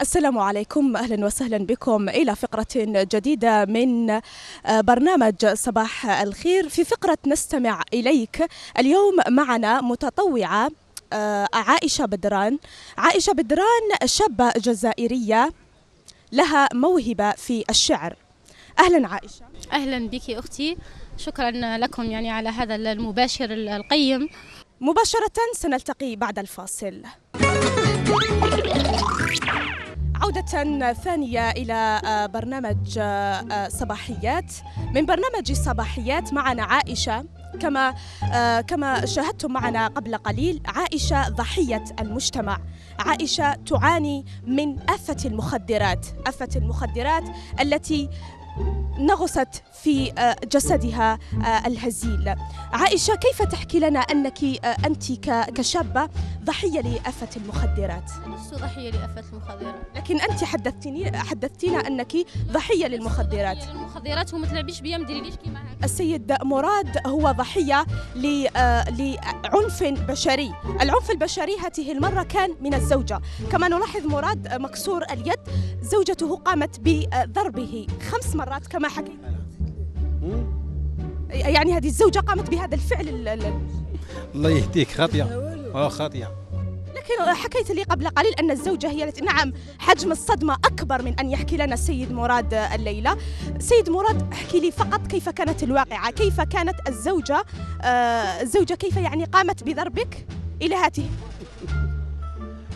السلام عليكم، أهلا وسهلا بكم إلى فقرة جديدة من برنامج صباح الخير. في فقرة نستمع إليك اليوم معنا متطوعة عائشة بدران. عائشة بدران شابة جزائرية لها موهبة في الشعر. أهلا عائشة. أهلا بك أختي، شكرا لكم على هذا المباشر القيم. مباشرة سنلتقي بعد الفاصل. عودة ثانية إلى برنامج صباحيات. من برنامج الصباحيات معنا عائشة، كما شاهدتم معنا قبل قليل. عائشة ضحية المجتمع، عائشة تعاني من آفة المخدرات التي نغصت في جسدها الهزيل. عائشة، كيف تحكي لنا أنك أنت كشابة ضحية لآفة المخدرات؟ لست ضحية لآفة المخدرات، لكن أنت حدثتينا أنك ضحية للمخدرات. وما تلعبيش بيا، مديريليش كيما هكا. السيد مراد هو ضحية لعنف بشري. العنف البشري هذه المرة كان من الزوجة. كما نلاحظ مراد مكسور اليد، زوجته قامت بضربه 5 مرات كما حكيت. هذه الزوجة قامت بهذا الفعل. الله يهديك، خاطئة. لكن حكيت لي قبل قليل أن الزوجة هي التي، نعم، حجم الصدمة أكبر من أن يحكي لنا السيد مراد الليلة. سيد مراد، احكي لي فقط كيف كانت الواقعة، كيف كانت الزوجة كيف قامت بضربك إلى هذه.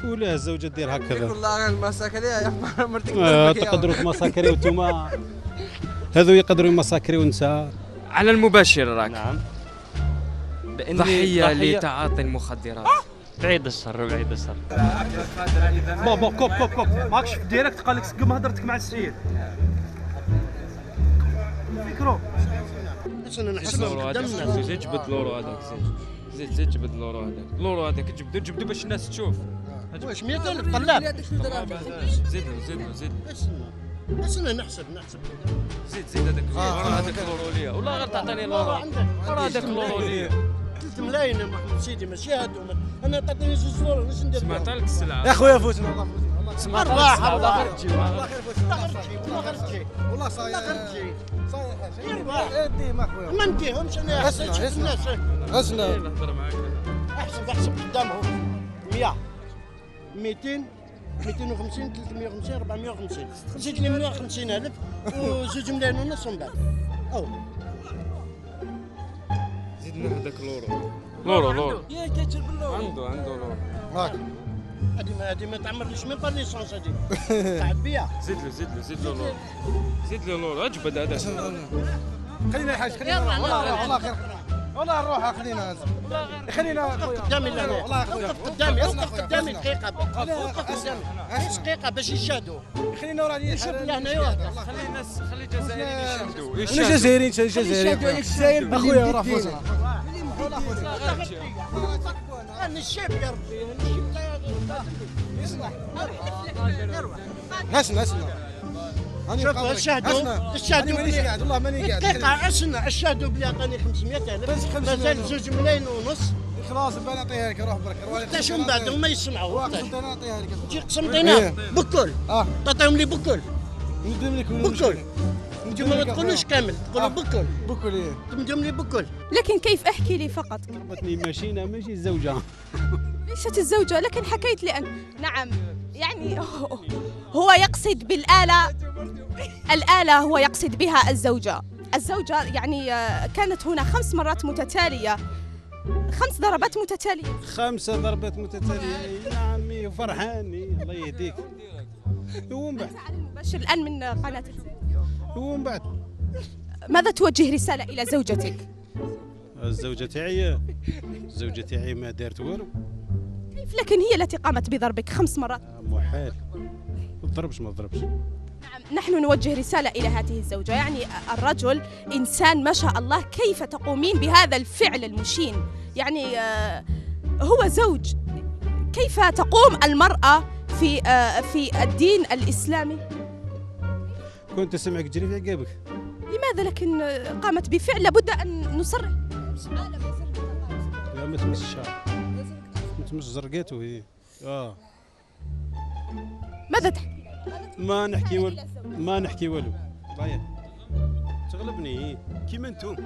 ولا الزوجة دير هكذا. والله المساكرية يا مرتك تقدروا تمساكري وانتوما هذو يقدروا يمساكري ونسى على المباشر راك. نعم. ضحية لتعاطي المخدرات. بعيد الشر. بابا كوب ماكش في ديريكت قال لك سقم هضرتك مع السيد. فكرو زيد جبد لورو هذاك، زيد جبد لورو هذاك، جبدو باش الناس تشوف. واش 100,000 طلاب؟ زيد اسنا نحسب زيد هذاك اللورو ليا، والله غير تعطيني اللورو. هذاك اللورو ليا 3 ملايين يا محمد سيدي، ماشي هادو. انا تعطيني 2 لورو واش ندير؟ سمعت لك السلعة يا خويا فوتنا، والله سمعت لك السلعة، والله غير تجي، والله غير والله صاير ديما خويا ما نديهمش. انا نشوف الناس. اسنا نهضر معاك. احسب قدامهم 100 200 250 350 450. زيد لي 150,000 و2 ملايين ونص من بعد. زيدنا هذاك لورو يا كتشرب اللورو. عنده لورو. هاك هذه ما تعمرليش من بار ليسونس هذه. تعب بيا. زيد له لورو اجبد هذاك. خلينا الحاج، والله خير، والله نروح. خلينا قدامي وقف قدامي دقيقة. دقيقة باش يشاهدوا. خلينا وراني شوف هنايا. خلي الجزائريين يشهدوا. انا جزائري اخويا راه فوزنا. انا الشاب يا ربي، اسنا شوف الشهدوا مانيش قاعد، والله ماني قاعد. دقيقة الشهدوا بلي عطاني 500,000 مازال 2 ملايين ونص. خلاص نعطيها لك، روح برك. وقتاش من بعد هما يسمعوا؟ وقتاش نعطيها لك؟ تجي قسمتينا بكل. تعطيهم لي بكل. ندير لك بكل. انتم ما تقولوش كامل، تقولوا بكل. تمديهم لي بكل. لكن كيف، احكي لي فقط. ضربتني ماشينة، ماشي الزوجة. ليست الزوجة، لكن حكيت لي أن، نعم، هو يقصد بالآلة. الآلة هو يقصد بها الزوجة. كانت هنا 5 مرات متتالية، 5 ضربات متتالية. 5 ضربات متتالية. نعم، وفرحان. الله يهديك. ومن بعد المباشر الآن من قناة ومن بعد ماذا توجه رسالة إلى زوجتك؟ الزوجة تاعي ما دارت والو. كيف؟ لكن هي التي قامت بضربك 5 مرات. محال. ما تضربش. نعم، نحن نوجه رسالة إلى هذه الزوجة. الرجل إنسان ما شاء الله، كيف تقومين بهذا الفعل المشين؟ هو زوج. كيف تقوم المرأة في الدين الإسلامي؟ كنت سمعك تجري في عقابك. لماذا؟ لكن قامت بفعل لابد أن نصرح. لا، ما تمس الشعر، ما تمس زرقاته هي. ماذا تحكي؟ ما نحكي والو، ما نحكي والو. بايع تغلبني كيما انتم.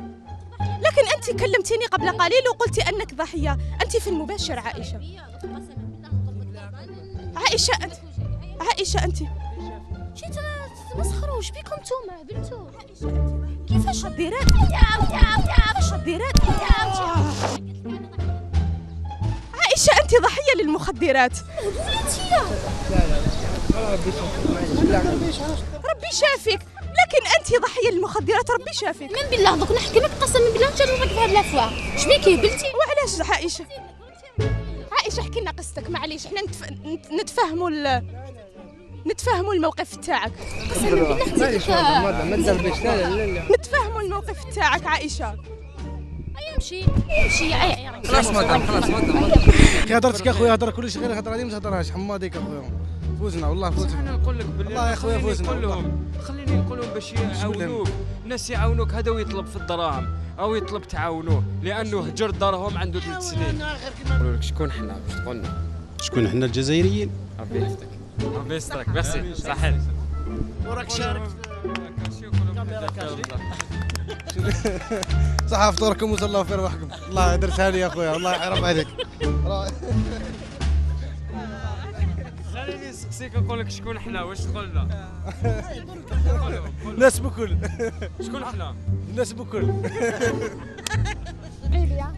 لكن أنت كلمتيني قبل قليل وقلتي أنك ضحية. أنت في المباشر عائشة. عائشة أنت شي تمسخروا. واش بيكم نتوما هبلتوا؟ كيفاش الديرات؟ كيفاش الديرات؟ عائشة أنت ضحية للمخدرات. ربي شافك، لكن أنت ضحية للمخدرات. ربي شافك. من بالله دوك نحكي لك قسما بالله نجربك بهاد الافواه. واش بيكي هبلتي؟ وعلاش عائشة؟ عائشة احكي لنا قصتك، معليش حنا نتفاهموا الموقف تاعك. قسما بالله حتى ما تزربش. لا نتفاهموا الموقف تاعك عائشة. يمشي يا خلاص مدام كي هضرتك اخويا هضر كلشي غير الهضره هذه ما تهضرهاش حماضيك اخويا. فوزنا والله فوزنا. انا نقول لك باللي والله يا خويا فوزنا. خليني نقول لهم باش يعاونوك. الناس يعاونوك هذا ويطلب في الدراهم او يطلب تعاونوه لانه هجر دارهم عنده 3 سنين. نقول لك شكون حنا باش تقول لنا؟ شكون حنا الجزائريين؟ ربي يحفظك. ربي يسترك. ميرسي صحيح. وراك شارك كاشي. صح فطوركم وصلوا في روحكم. الله درتها لي يا خويا، الله يحرم عليك. خليني نسقسيك نقول لك شكون حنا واش تقول لنا؟ ناس بكل. شكون حنا؟ ناس بكل. عيب يا